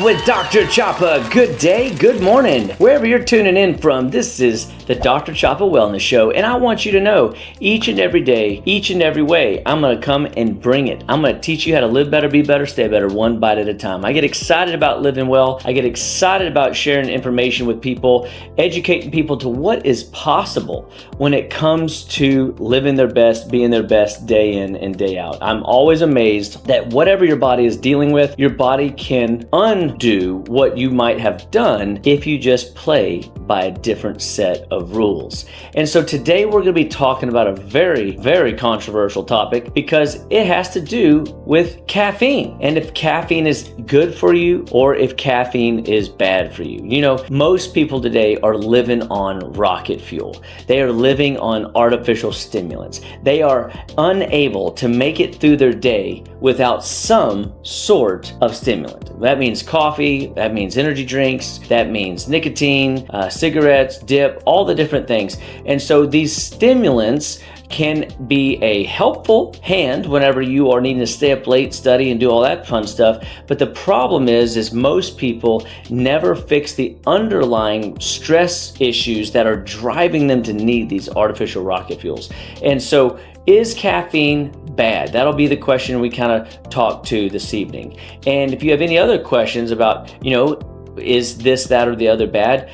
Live with Dr. Chapa. Good day, good morning. Wherever you're tuning in from, this is the Dr. Chapa Wellness Show, and I want you to know each and every day, each and every way, I'm going to come and bring it. I'm going to teach you how to live better, be better, stay better, one bite at a time. I get excited about living well. I get excited about sharing information with people, educating people to what is possible when it comes to living their best, being their best day in and day out. I'm always amazed that whatever your body is dealing with, your body can undo what you might have done if you just play by a different set of rules. And so today we're going to be talking about a very, very controversial topic because it has to do with caffeine, and if caffeine is good for you or if caffeine is bad for you. You know, most people today are living on rocket fuel. They are living on artificial stimulants. They are unable to make it through their day without some sort of stimulant. That means coffee, that means energy drinks, that means nicotine, cigarettes, dip, all the different things. And so these stimulants can be a helpful hand whenever you are needing to stay up late, study, and do all that fun stuff. But the problem is most people never fix the underlying stress issues that are driving them to need these artificial rocket fuels. And so is caffeine bad? That'll be the question we kind of talk to this evening. And if you have any other questions about, is this, that, or the other bad?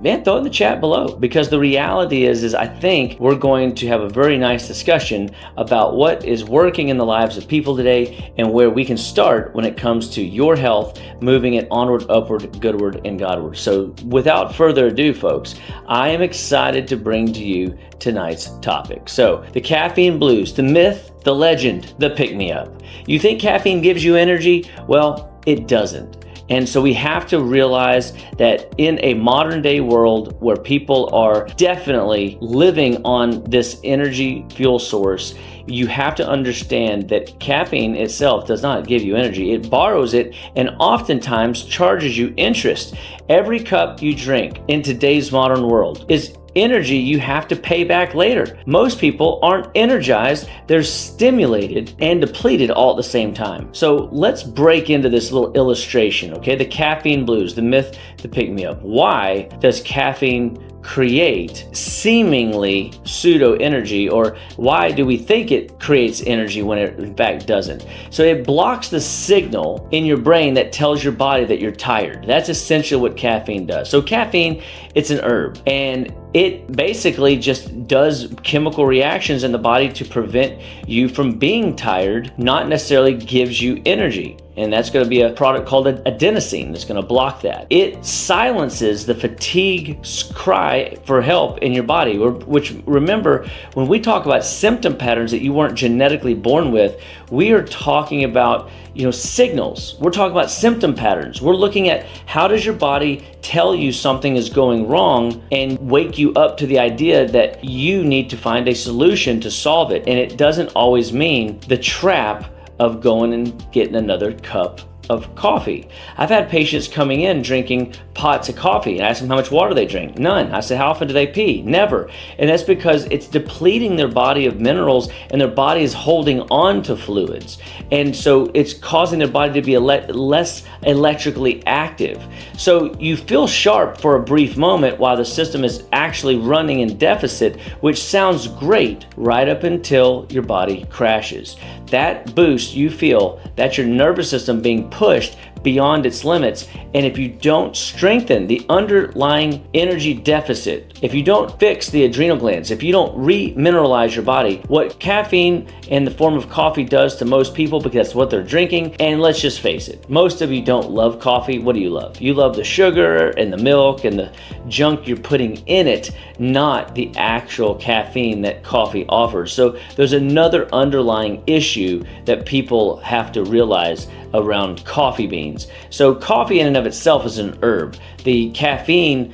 Man, throw it in the chat below, because the reality is I think we're going to have a very nice discussion about what is working in the lives of people today and where we can start when it comes to your health, moving it onward, upward, goodward, and Godward. So without further ado, folks, I am excited to bring to you tonight's topic. So the caffeine blues, the myth, the legend, the pick-me-up. You think caffeine gives you energy? Well, it doesn't. And so we have to realize that in a modern day world where people are definitely living on this energy fuel source, you have to understand that caffeine itself does not give you energy. It borrows it and oftentimes charges you interest. Every cup you drink in today's modern world is energy you have to pay back later. Most people aren't energized, they're stimulated and depleted all at the same time. So let's break into this little illustration, okay? The caffeine blues, the myth, the pick-me-up. Why does caffeine create seemingly pseudo energy, or why do we think it creates energy when it in fact doesn't? So it blocks the signal in your brain that tells your body that you're tired. That's essentially what caffeine does. So caffeine, it's an herb, and it basically just does chemical reactions in the body to prevent you from being tired, not necessarily gives you energy. And that's going to be a product called adenosine that's going to block that. It silences the fatigue cry for help in your body, which, remember, when we talk about symptom patterns that you weren't genetically born with, we are talking about signals. We're talking about symptom patterns. We're looking at how does your body tell you something is going wrong and wake you up to the idea that you need to find a solution to solve it. And it doesn't always mean the trap of going and getting another cup of coffee. I've had patients coming in drinking pots of coffee, and I ask them how much water they drink. None. I say, how often do they pee? Never. And that's because it's depleting their body of minerals, and their body is holding on to fluids. And so it's causing their body to be less electrically active. So you feel sharp for a brief moment while the system is actually running in deficit, which sounds great right up until your body crashes. That boost you feel, that's your nervous system being pushed beyond its limits. And if you don't strengthen the underlying energy deficit, if you don't fix the adrenal glands, if you don't remineralize your body, what caffeine in the form of coffee does to most people, because that's what they're drinking, and let's just face it, most of you don't love coffee. What do you love? You love the sugar and the milk and the junk you're putting in it, not the actual caffeine that coffee offers. So there's another underlying issue that people have to realize around coffee beans. So coffee in and of itself is an herb. The caffeine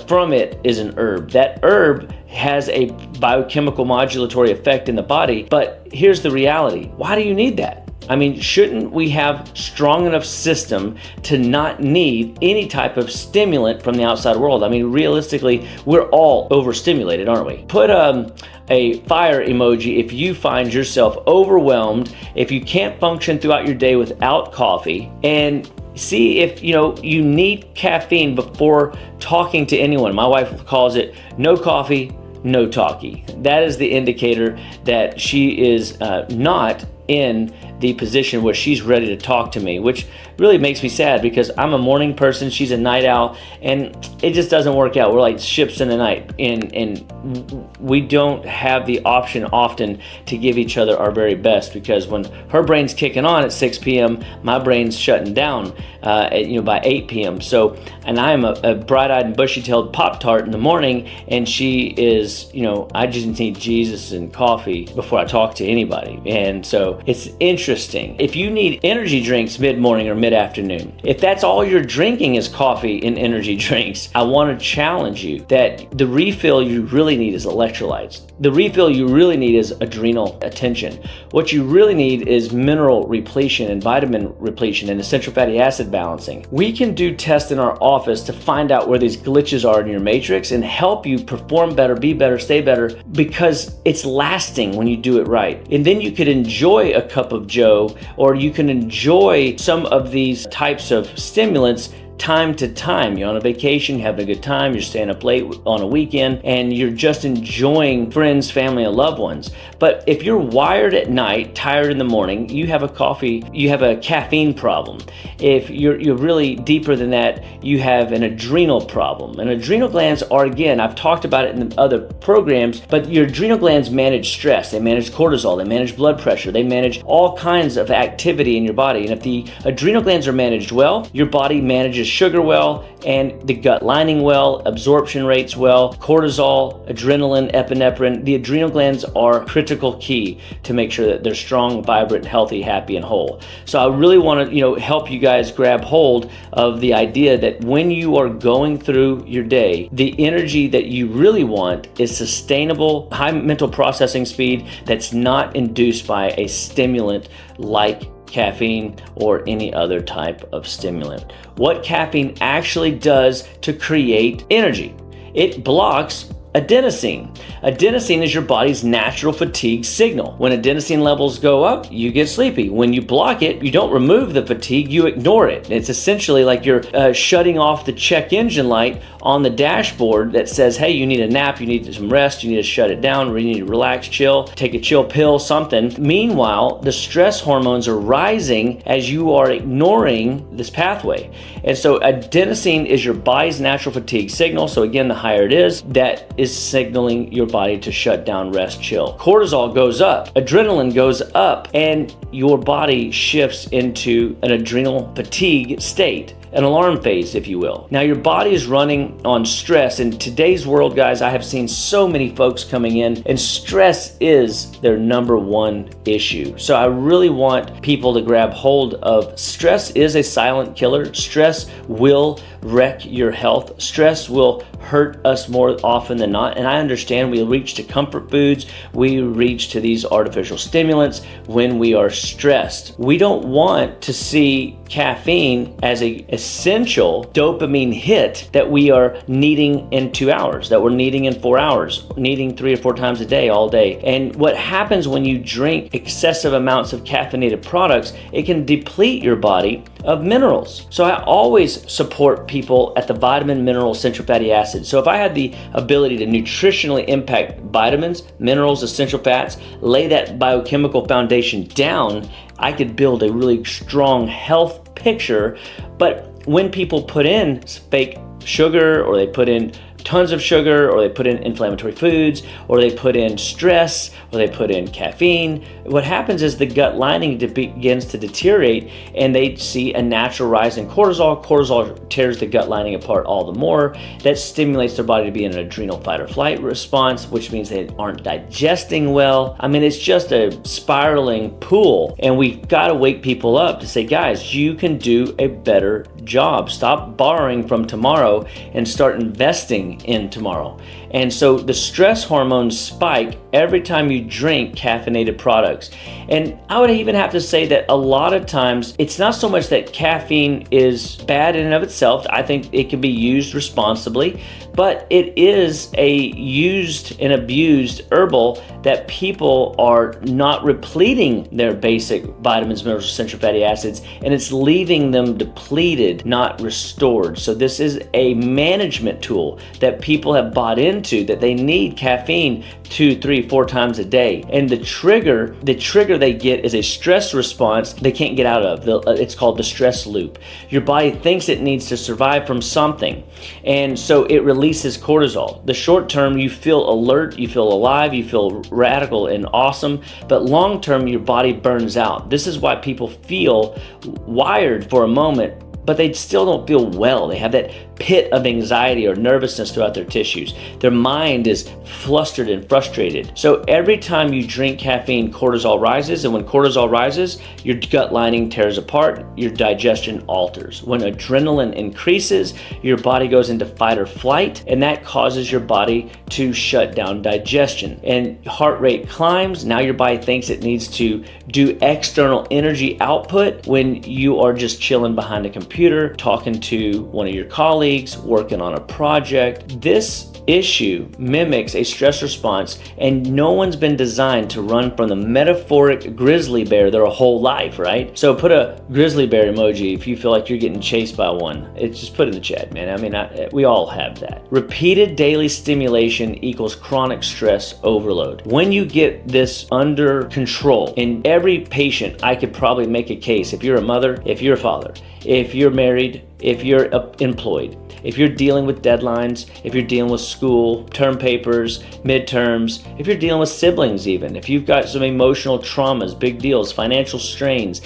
from it is an herb. That herb has a biochemical modulatory effect in the body, but here's the reality. Why do you need that? I mean, shouldn't we have strong enough system to not need any type of stimulant from the outside world? I mean, realistically, we're all overstimulated, aren't we? Put a fire emoji if you find yourself overwhelmed, if you can't function throughout your day without coffee, and See if you need caffeine before talking to anyone. My wife calls it no coffee, no talkie. That is the indicator that she is not in the position where she's ready to talk to me, which really makes me sad because I'm a morning person, she's a night owl, and it just doesn't work out. We're like ships in the night, and we don't have the option often to give each other our very best, because when her brain's kicking on at 6 p.m., my brain's shutting down by 8 p.m. So, and I'm a bright-eyed and bushy-tailed Pop-Tart in the morning, and she is, I just need Jesus and coffee before I talk to anybody. And so it's interesting. If you need energy drinks mid-morning or mid-afternoon, if that's all you're drinking is coffee and energy drinks, I want to challenge you that the refill you really need is electrolytes. The refill you really need is adrenal attention. What you really need is mineral repletion and vitamin repletion and essential fatty acid balancing. We can do tests in our office to find out where these glitches are in your matrix and help you perform better, be better, stay better, because it's lasting when you do it right. And then you could enjoy a cup of joe, or you can enjoy some of these types of stimulants time to time. You're on a vacation, having a good time, you're staying up late on a weekend, and you're just enjoying friends, family, and loved ones. But if you're wired at night, tired in the morning, you have a caffeine problem. If you're really deeper than that, you have an adrenal problem. And adrenal glands are, again, I've talked about it in the other programs, but your adrenal glands manage stress, they manage cortisol, they manage blood pressure, they manage all kinds of activity in your body. And if the adrenal glands are managed well, your body manages sugar well, and the gut lining well, absorption rates well, cortisol, adrenaline, epinephrine. The adrenal glands are critical key to make sure that they're strong, vibrant, healthy, happy, and whole. So I really want to help you guys grab hold of the idea that when you are going through your day, the energy that you really want is sustainable, high mental processing speed that's not induced by a stimulant like caffeine or any other type of stimulant. What caffeine actually does to create energy: it blocks adenosine. Adenosine is your body's natural fatigue signal. When adenosine levels go up, you get sleepy. When you block it, you don't remove the fatigue, you ignore it. It's essentially like you're shutting off the check engine light on the dashboard that says, hey, you need a nap, you need some rest, you need to shut it down, you need to relax, chill, take a chill pill, something. Meanwhile, the stress hormones are rising as you are ignoring this pathway. And so adenosine is your body's natural fatigue signal. So again, the higher it is, that is signaling your body to shut down, rest, chill. Cortisol goes up, adrenaline goes up, and your body shifts into an adrenal fatigue state, an alarm phase, if you will. Now your body is running on stress. In today's world, guys, I have seen so many folks coming in, and stress is their number one issue. So I really want people to grab hold of stress is a silent killer. Stress will wreck your health. Stress will hurt us more often than not. And I understand we reach to comfort foods, we reach to these artificial stimulants when we are stressed. We don't want to see caffeine as a essential dopamine hit that we are needing in 2 hours, that we're needing in 4 hours, needing 3 or 4 times a day, all day. And what happens when you drink excessive amounts of caffeinated products, it can deplete your body of minerals. So I always support people at the vitamin, mineral, essential fatty acids. So if I had the ability to nutritionally impact vitamins, minerals, essential fats, lay that biochemical foundation down, I could build a really strong health picture. But when people put in fake sugar, or they put in tons of sugar, or they put in inflammatory foods, or they put in stress, or they put in caffeine, what happens is the gut lining begins to deteriorate, and they see a natural rise in cortisol. Cortisol tears the gut lining apart all the more. That stimulates their body to be in an adrenal fight or flight response, which means they aren't digesting well. I mean, it's just a spiraling pool, and we've got to wake people up to say, guys, you can do a better job. Stop borrowing from tomorrow and start investing sleeping in tomorrow. And so the stress hormones spike every time you drink caffeinated products. And I would even have to say that a lot of times it's not so much that caffeine is bad in and of itself. I think it can be used responsibly, but it is a used and abused herbal that people are not repleting their basic vitamins, minerals, essential fatty acids, and it's leaving them depleted, not restored. So this is a management tool that people have bought into, that they need caffeine 2, 3, 4 times a day. And the trigger they get is a stress response they can't get out of. It's called the stress loop. Your body thinks it needs to survive from something, and so it releases cortisol. The short term, you feel alert, you feel alive, you feel radical and awesome, but long term, your body burns out. This is why people feel wired for a moment, but they still don't feel well. They have that pit of anxiety or nervousness throughout their tissues. Their mind is flustered and frustrated. So every time you drink caffeine, cortisol rises, and when cortisol rises, your gut lining tears apart, your digestion alters. When adrenaline increases, your body goes into fight or flight, and that causes your body to shut down digestion. And heart rate climbs. Now your body thinks it needs to do external energy output when you are just chilling behind a computer, talking to one of your colleagues, working on a project. This issue mimics a stress response, and no one's been designed to run from the metaphoric grizzly bear their whole life, right? So put a grizzly bear emoji if you feel like you're getting chased by one. It's just put in the chat, man. I mean, we all have that. Repeated daily stimulation equals chronic stress overload. When you get this under control, in every patient, I could probably make a case. If you're a mother, if you're a father, if you're married, if you're employed, if you're dealing with deadlines, if you're dealing with school, term papers, midterms, if you're dealing with siblings even, if you've got some emotional traumas, big deals, financial strains,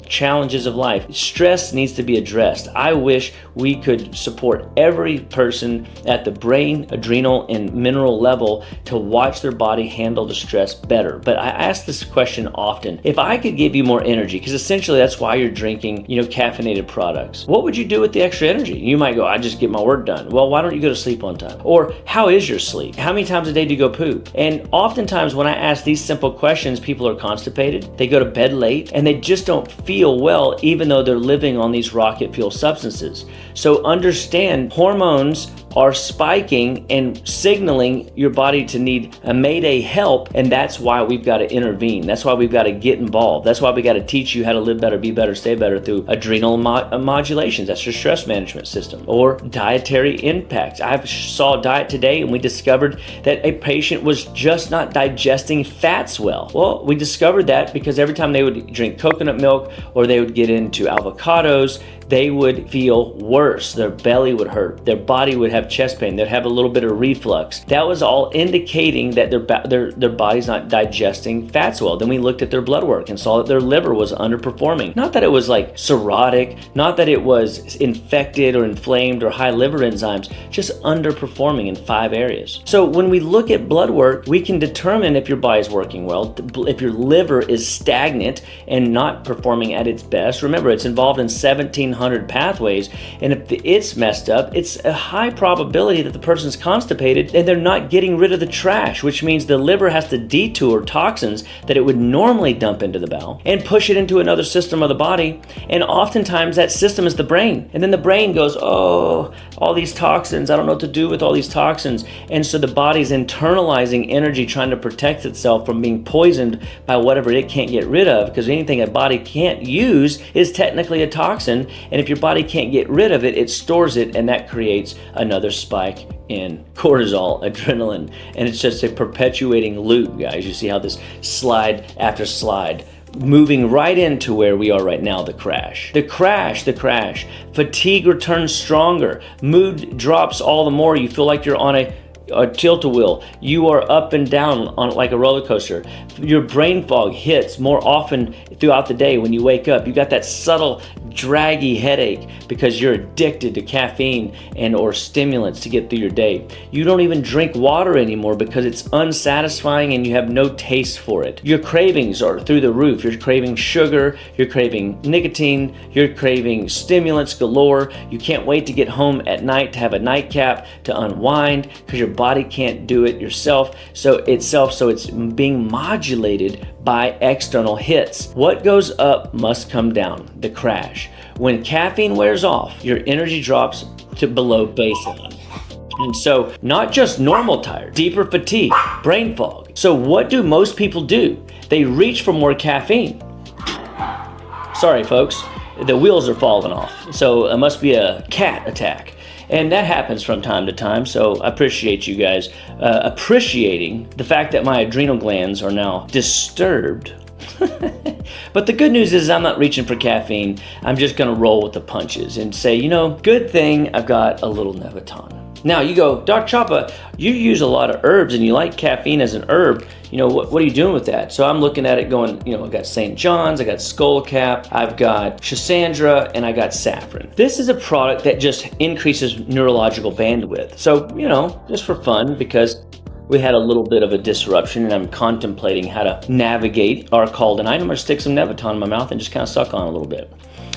challenges of life, stress needs to be addressed. I wish we could support every person at the brain, adrenal, and mineral level to watch their body handle the stress better. But I ask this question often. If I could give you more energy, because essentially that's why you're drinking, caffeinated products, what would you do with the extra energy? You might go, I just get my work done. Well, why don't you go to sleep on time? Or how is your sleep? How many times a day do you go poop? And oftentimes when I ask these simple questions, people are constipated, they go to bed late, and they just don't feel well, even though they're living on these rocket fuel substances. So understand, hormones are spiking and signaling your body to need a mayday help, and that's why we've got to intervene. That's why we've got to get involved. That's why we got to teach you how to live better, be better, stay better through adrenal modulations. That's your stress management system. Or dietary impacts. I saw a diet today, and we discovered that a patient was just not digesting fats well. Well, we discovered that because every time they would drink coconut milk or they would get into avocados, they would feel worse. Their belly would hurt. Their body would have chest pain. They'd have a little bit of reflux. That was all indicating that their body's not digesting fats well. Then we looked at their blood work and saw that their liver was underperforming. Not that it was like cirrhotic, not that it was infected or inflamed or high liver enzymes, just underperforming in 5 areas. So when we look at blood work, we can determine if your body's working well, if your liver is stagnant and not performing at its best. Remember, it's involved in 1700 pathways, and if it's messed up, it's a high probability that the person's constipated and they're not getting rid of the trash, which means the liver has to detour toxins that it would normally dump into the bowel and push it into another system of the body. And oftentimes that system is the brain, and then the brain goes, oh, all these toxins, I don't know what to do with all these toxins. And so the body's internalizing energy, trying to protect itself from being poisoned by whatever it can't get rid of, because anything a body can't use is technically a toxin. And if your body can't get rid of it, it stores it, and that creates another spike in cortisol, adrenaline. And it's just a perpetuating loop, guys. You see how this slide after slide, moving right into where we are right now, the crash. The crash. Fatigue returns stronger. Mood drops all the more. You feel like you're on a a tilt-a-wheel. You are up and down on like a roller coaster. Your brain fog hits more often throughout the day when you wake up. You got that subtle, draggy headache because you're addicted to caffeine and or stimulants to get through your day. You don't even drink water anymore because it's unsatisfying and you have no taste for it. Your cravings are through the roof. You're craving sugar, you're craving nicotine, you're craving stimulants galore. You can't wait to get home at night to have a nightcap to unwind because your body can't do it yourself. So it's being modulated by external hits. What goes up must come down, the crash. When caffeine wears off, your energy drops to below baseline. And so not just normal tired, deeper fatigue, brain fog. So what do most people do? They reach for more caffeine. Sorry folks, the wheels are falling off. So it must be a cat attack. And that happens from time to time, so I appreciate you guys appreciating the fact that my adrenal glands are now disturbed. But the good news is I'm not reaching for caffeine. I'm just gonna roll with the punches and say, good thing I've got a little Nevaton. Now you go, Dr. Chapa, you use a lot of herbs and you like caffeine as an herb. What are you doing with that? So I'm looking at it going, I got St. John's, I got skullcap, I've got Schisandra, and I got saffron. This is a product that just increases neurological bandwidth. So, just for fun, because we had a little bit of a disruption and I'm contemplating how to navigate our call tonight. I'm gonna stick some Nevaton in my mouth and just kind of suck on a little bit.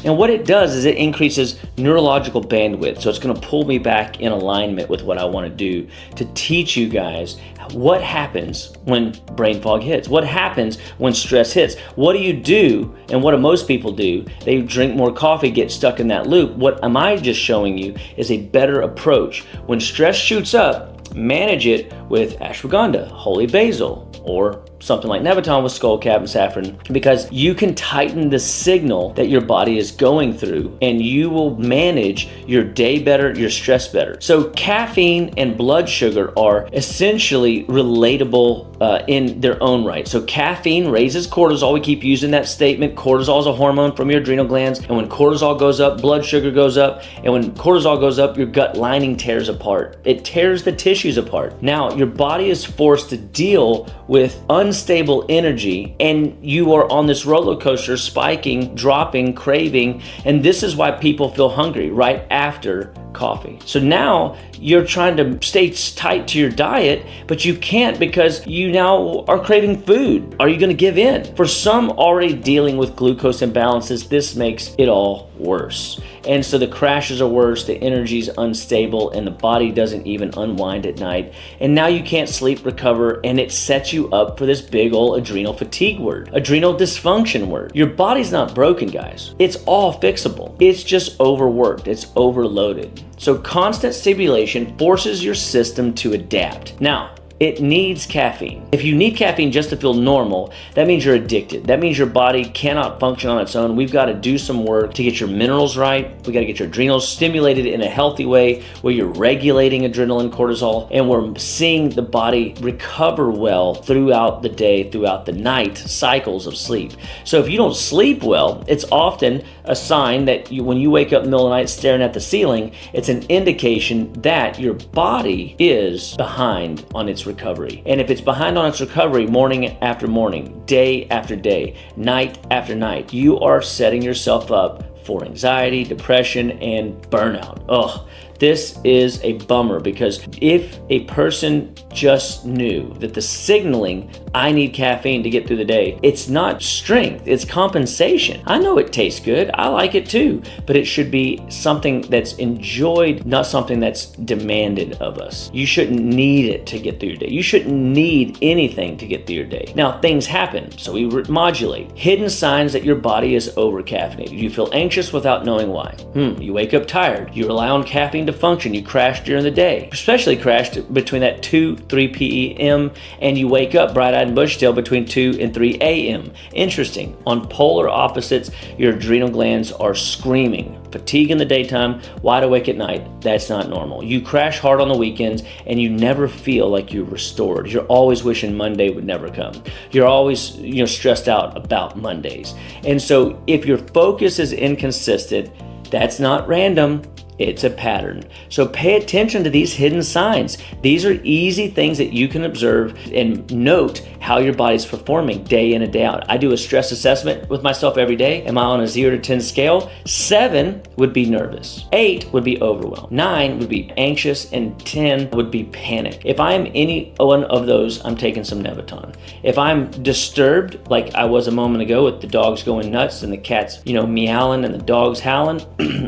And what it does is it increases neurological bandwidth. So it's gonna pull me back in alignment with what I wanna do to teach you guys what happens when brain fog hits, what happens when stress hits. What do you do, and what do most people do? They drink more coffee, get stuck in that loop. What am I just showing you is a better approach. When stress shoots up, manage it with ashwagandha, holy basil, or something like Nevaton with skullcap and saffron, because you can tighten the signal that your body is going through and you will manage your day better, your stress better. So caffeine and blood sugar are essentially relatable in their own right. So caffeine raises cortisol. We keep using that statement. Cortisol is a hormone from your adrenal glands, and when cortisol goes up, blood sugar goes up, and when cortisol goes up, your gut lining tears apart. It tears the tissues apart. Now, your body is forced to deal with unstable energy, and you are on this roller coaster, spiking, dropping, craving, and this is why people feel hungry right after coffee. So now you're trying to stay tight to your diet, but you can't because you now are craving food. Are you going to give in? For some already dealing with glucose imbalances, this makes it all worse. And so the crashes are worse, the energy's unstable, and the body doesn't even unwind at night. And now you can't sleep, recover, and it sets you up for this big old adrenal fatigue word, adrenal dysfunction word. Your body's not broken, guys. It's all fixable. It's just overworked. It's overloaded. So constant stimulation forces your system to adapt. Now, it needs caffeine. If you need caffeine just to feel normal, that means you're addicted. That means your body cannot function on its own. We've got to do some work to get your minerals right. We got to get your adrenals stimulated in a healthy way where you're regulating adrenaline, cortisol, and we're seeing the body recover well throughout the day, throughout the night cycles of sleep. So if you don't sleep well, it's often a sign that when you wake up in the middle of the night staring at the ceiling, it's an indication that your body is behind on its recovery. And if it's behind on its recovery morning after morning, day after day, night after night, you are setting yourself up for anxiety, depression, and burnout. This is a bummer, because if a person just knew that the signaling, I need caffeine to get through the day, it's not strength, it's compensation. I know it tastes good, I like it too, but it should be something that's enjoyed, not something that's demanded of us. You shouldn't need it to get through your day. You shouldn't need anything to get through your day. Now, things happen, so we modulate. Hidden signs that your body is over-caffeinated. You feel anxious without knowing why. You wake up tired. You rely on caffeine to function. You crash during the day, especially crashed between that 2-3 p.m. and you wake up bright-eyed and bushy-tailed between 2 and 3 a.m. Interesting. On polar opposites, your adrenal glands are screaming. Fatigue in the daytime, wide awake at night. That's not normal. You crash hard on the weekends and you never feel like you're restored. You're always wishing Monday would never come. You're always, stressed out about Mondays. And so if your focus is inconsistent, that's not random. It's a pattern. So pay attention to these hidden signs. These are easy things that you can observe and note how your body's performing day in and day out. I do a stress assessment with myself every day. Am I on a 0 to 10 scale? 7 would be nervous. 8 would be overwhelmed. 9 would be anxious, and 10 would be panic. If I'm any one of those, I'm taking some Nevaton. If I'm disturbed, like I was a moment ago with the dogs going nuts and the cats, meowing and the dogs howling,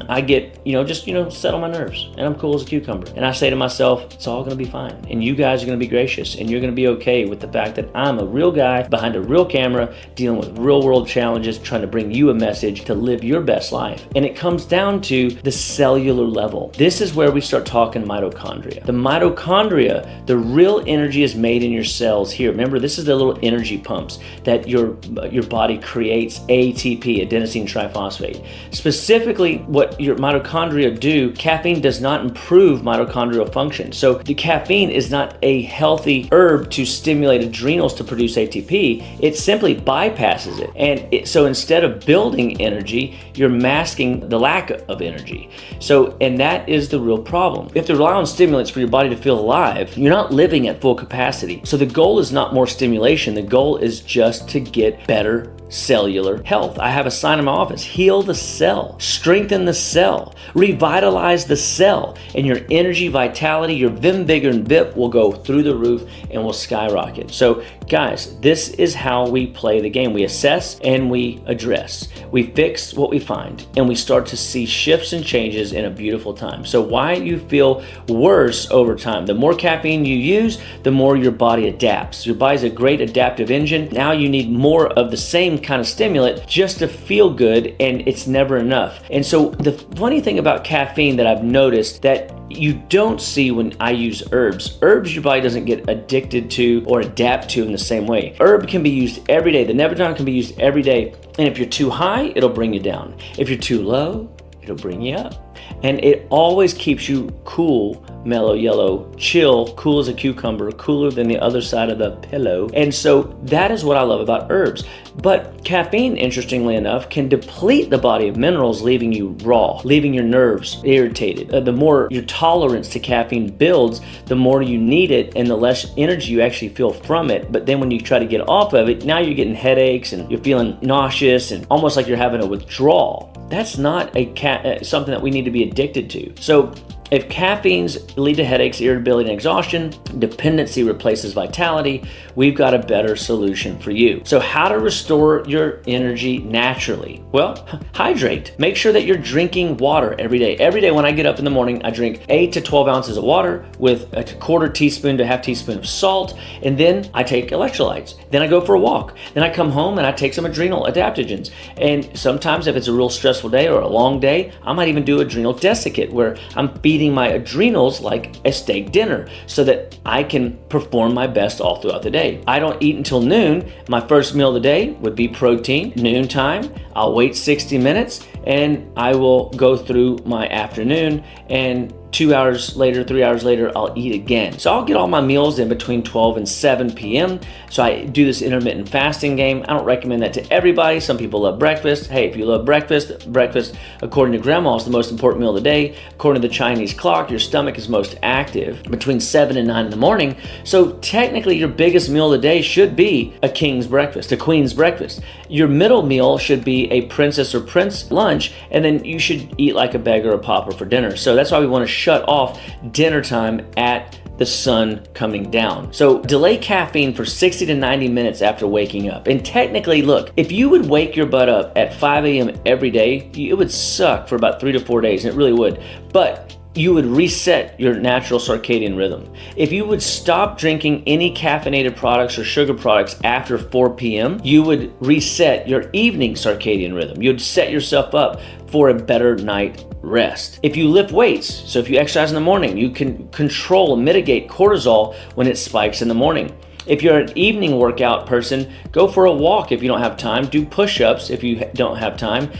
I get, settle my nerves, and I'm cool as a cucumber. And I say to myself, it's all gonna be fine. And you guys are gonna be gracious, and you're gonna be okay with the fact that I'm a real guy behind a real camera, dealing with real world challenges, trying to bring you a message to live your best life. And it comes down to the cellular level. This is where we start talking mitochondria. The mitochondria, the real energy is made in your cells here. Remember, this is the little energy pumps that your body creates ATP, adenosine triphosphate. Specifically, what your mitochondria do, caffeine does not improve mitochondrial function. So the caffeine is not a healthy herb to stimulate adrenals to produce ATP. It simply bypasses it. And so instead of building energy, you're masking the lack of energy. And that is the real problem. If you rely on stimulants for your body to feel alive, you're not living at full capacity. So the goal is not more stimulation. The goal is just to get better cellular health. I have a sign in my office: heal the cell, strengthen the cell, revitalize the cell, and your energy, vitality, your vim, vigor, and vip will go through the roof and will skyrocket. So guys, this is how we play the game. We assess and we address. We fix what we find, and we start to see shifts and changes in a beautiful time. So why you feel worse over time? The more caffeine you use, the more your body adapts. Your body's a great adaptive engine. Now you need more of the same kind of stimulant just to feel good, and it's never enough. And so the funny thing about caffeine that I've noticed that you don't see when I use herbs your body doesn't get addicted to or adapt to in the same way. Herb can be used every day. The Nevaton can be used every day. And if you're too high, it'll bring you down. If you're too low, it'll bring you up. And it always keeps you cool, mellow yellow, chill, cool as a cucumber, cooler than the other side of the pillow. And so that is what I love about herbs. But caffeine, interestingly enough, can deplete the body of minerals, leaving you raw, leaving your nerves irritated. The more your tolerance to caffeine builds, the more you need it and the less energy you actually feel from it. But then when you try to get off of it, now you're getting headaches and you're feeling nauseous and almost like you're having a withdrawal. That's not something that we need to be addicted to. So if caffeines lead to headaches, irritability, and exhaustion, dependency replaces vitality, we've got a better solution for you. So how to restore your energy naturally? Well, hydrate. Make sure that you're drinking water every day. Every day when I get up in the morning, I drink 8 to 12 ounces of water with a quarter teaspoon to half teaspoon of salt, and then I take electrolytes. Then I go for a walk. Then I come home and I take some adrenal adaptogens. And sometimes if it's a real stressful day or a long day, I might even do adrenal desiccant where I'm feeding my adrenals like a steak dinner so that I can perform my best all throughout the day. I don't eat until noon. My first meal of the day would be protein, noontime. I'll wait 60 minutes and I will go through my afternoon, and 2 hours later, 3 hours later, I'll eat again. So I'll get all my meals in between 12 and 7 p.m. So I do this intermittent fasting game. I don't recommend that to everybody. Some people love breakfast. Hey, if you love breakfast, according to grandma, is the most important meal of the day. According to the Chinese clock, your stomach is most active between 7 and 9 in the morning. So technically your biggest meal of the day should be a king's breakfast, a queen's breakfast. Your middle meal should be a princess or prince lunch, and then you should eat like a beggar or a pauper for dinner. So that's why we want to shut off dinner time at the sun coming down. So delay caffeine for 60 to 90 minutes after waking up. And technically, look, if you would wake your butt up at 5 a.m. every day, it would suck for about 3 to 4 days, and it really would. But you would reset your natural circadian rhythm. If you would stop drinking any caffeinated products or sugar products after 4 p.m., you would reset your evening circadian rhythm. You'd set yourself up for a better night rest. If you lift weights, so if you exercise in the morning, you can control and mitigate cortisol when it spikes in the morning. If you're an evening workout person, go for a walk if you don't have time. Do push-ups if you don't have time.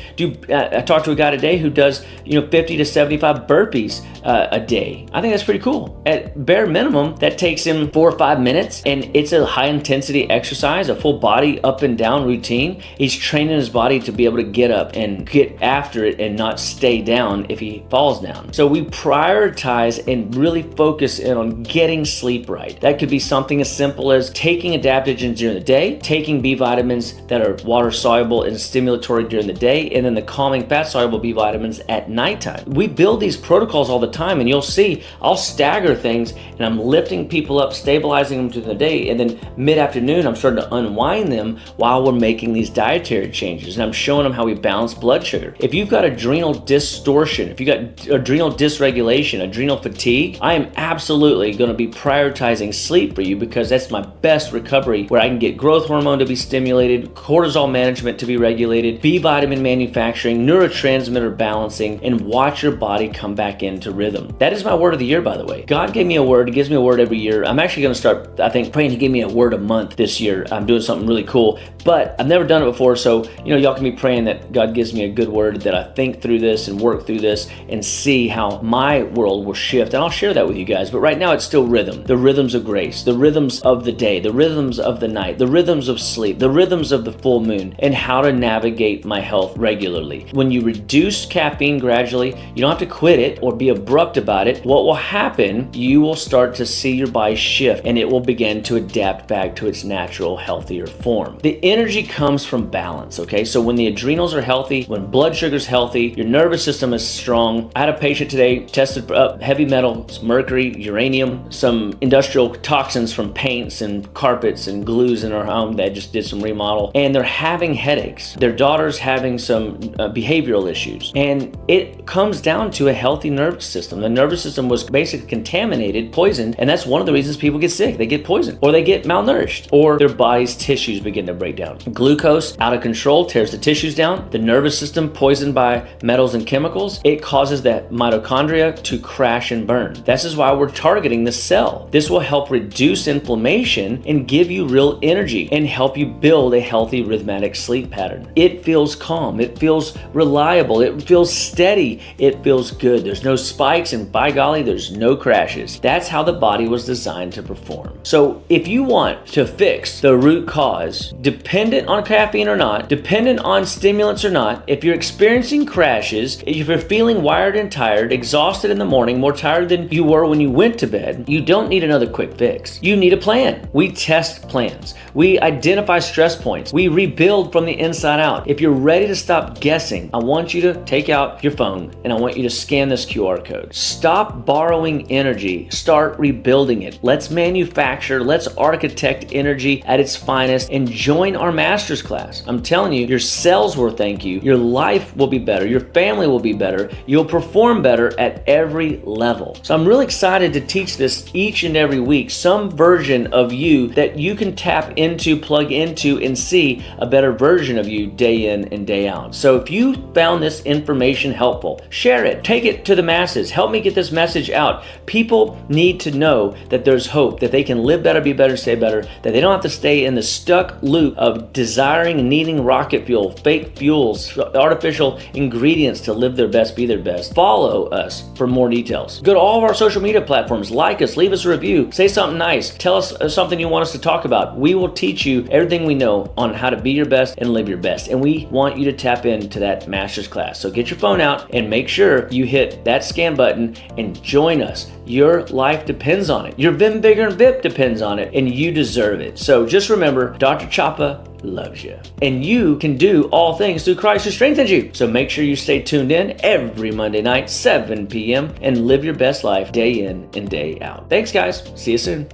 I talked to a guy today who does 50 to 75 burpees a day. I think that's pretty cool. At bare minimum, that takes him 4 or 5 minutes, and it's a high intensity exercise, a full body up and down routine. He's training his body to be able to get up and get after it and not stay down if he falls down. So we prioritize and really focus in on getting sleep right. That could be something as simple as taking adaptogens during the day, taking B vitamins that are water soluble and stimulatory during the day, and then the calming fat soluble B vitamins at nighttime. We build these protocols all the time, and you'll see I'll stagger things and I'm lifting people up, stabilizing them through the day, and then mid-afternoon I'm starting to unwind them while we're making these dietary changes, and I'm showing them how we balance blood sugar. If you've got adrenal distortion, if you've got adrenal dysregulation, adrenal fatigue, I am absolutely going to be prioritizing sleep for you, because that's my best recovery, where I can get growth hormone to be stimulated, cortisol management to be regulated, B vitamin manufacturing, neurotransmitter balancing, and watch your body come back into rhythm. That is my word of the year, by the way. God gave me a word. He gives me a word every year. I'm actually going to start, I think, praying to give me a word a month this year. I'm doing something really cool, but I've never done it before, so y'all can be praying that God gives me a good word, that I think through this and work through this and see how my world will shift, and I'll share that with you guys. But right now it's still rhythm, the rhythms of grace, the rhythms of the day, the rhythms of the night, the rhythms of sleep, the rhythms of the full moon, and how to navigate my health regularly. When you reduce caffeine gradually, you don't have to quit it or be abrupt about it. What will happen, you will start to see your body shift, and it will begin to adapt back to its natural, healthier form. The energy comes from balance, okay? So when the adrenals are healthy, when blood sugar's healthy, your nervous system is strong. I had a patient today tested for heavy metals, mercury, uranium, some industrial toxins from paints and carpets and glues in our home that just did some remodel, and they're having headaches. Their daughter's having some behavioral issues, and it comes down to a healthy nervous system. The nervous system was basically contaminated, poisoned, and that's one of the reasons people get sick. They get poisoned, or they get malnourished, or their body's tissues begin to break down. Glucose out of control tears the tissues down. The nervous system poisoned by metals and chemicals, it causes that mitochondria to crash and burn. This is why we're targeting the cell. This will help reduce inflammation and give you real energy and help you build a healthy rhythmic sleep pattern. It feels calm, it feels reliable, it feels steady, it feels good. There's no spikes, and by golly, there's no crashes. That's how the body was designed to perform. So if you want to fix the root cause, dependent on caffeine or not, dependent on stimulants or not, if you're experiencing crashes, if you're feeling wired and tired, exhausted in the morning, more tired than you were when you went to bed, you don't need another quick fix. You need a plan. We test plans. We identify stress points. We rebuild from the inside out. If you're ready to stop guessing, I want you to take out your phone and I want you to scan this QR code. Stop borrowing energy. Start rebuilding it. Let's manufacture, let's architect energy at its finest, and join our master's class. I'm telling you, your cells will thank you. Your life will be better. Your family will be better. You'll perform better at every level. So I'm really excited to teach this each and every week, some version of you that you can tap into, plug into, and see a better version of you day in and day out. So if you found this information helpful, share it, take it to the masses, help me get this message out. People need to know that there's hope, that they can live better, be better, stay better, that they don't have to stay in the stuck loop of desiring and needing rocket fuel, fake fuels, artificial ingredients to live their best, be their best. Follow us for more details. Go to all of our social media platforms, like us, leave us a review, say something nice, tell us something you want us to talk about. We will teach you everything we know on how to be your best and live your best. And we want you to tap into that master's class. So get your phone out and make sure you hit that scan button and join us. Your life depends on it. Your Vim Bigger and VIP depends on it, and you deserve it. So just remember, Dr. Chapa loves you, and you can do all things through Christ who strengthens you. So make sure you stay tuned in every Monday night, 7 p.m., and live your best life day in and day out. Thanks, guys. See you soon.